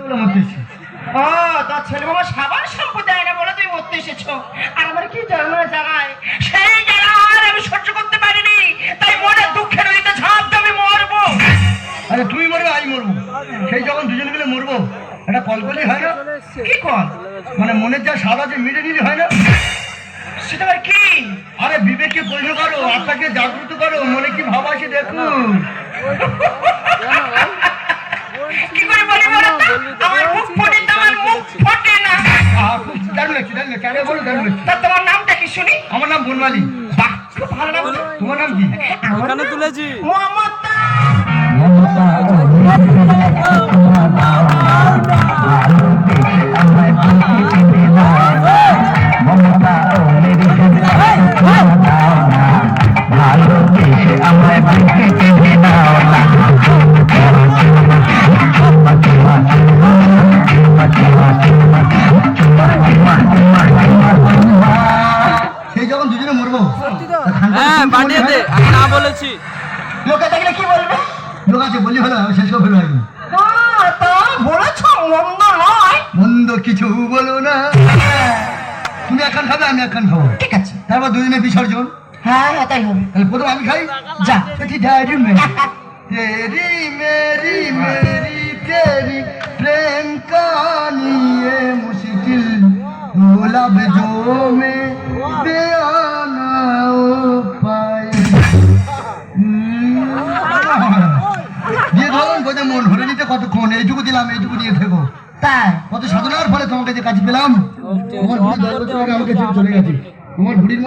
বলে মরতে এসেছি। ও তোর ছেলে বাবা সাবান শ্যাম্পু দেয় না বলে তুই মরতে এসেছো। আর আমার কি জন্মের জায়গায় সেই জ্বালা আর আমি সহ্য করতে পারিনি, তাই মনে দুঃখের হইতে ঝাঁপ দিয়ে আমি মরবো। আরে তুমি মরবে আমি মরবো, সেই যখন দুজন মিলে মরবো একটা কল করলেই হয় না? কি কল? মানে মনের যা স্বাদ আছে মিটে নিলে হয় না? সেটা আবার কি? আরে বিবেককে প্রশ্ন করো, আত্মাকে জাগ্রত করো, মনে কি ভাব আসে দেখুন। কি করে বলি বলো তো? আমার মুখ ফোটে তো আমার মুখ ফোটে না। দারুণ লাগছে, দারুণ লাগছে, আরে বলো দারুণ লাগছে। তা তোমার নামটা কি শুনি? আমার নাম বনমালী। বাহ, খুব ভালো নাম তো। তোমার নাম কি? ওখানে তুলেছি মমতা। সেই যখন দুজনে মরবো হ্যাঁ বানিয়ে দে, আমি না বলেছি। লোকে দেখলে কি বলবে? লোক আছে বললি হলো, আমি শেষ করে ফেলবো একদম। তা বলেছ মন্দ নয়। মন্দ কিছু বলো না, তুমি একখান খাবে আমি একখান খাবো, ঠিক আছে। তারপর দুজনে বিসর্জন। হ্যাঁ হ্যাঁ তাই হবে। তাহলে প্রথম আমি খাই। যা। तेरी मेरी मेरी तेरी प्रेम कहानी ये मुश्किल लफ्जों में बयान हो पाए। দিয়ে ধরুন বোঝে মন ভরে নিতে কতক্ষণ, এইটুকু দিলাম এইটুকু দিয়ে থেকো। তাই কত সাধনার ফলে তোমাকে যে কাছে পেলাম, তোমার 10 বছর আগে আমাকে ছেড়ে চলে গেছে, তোমার ভুড়ির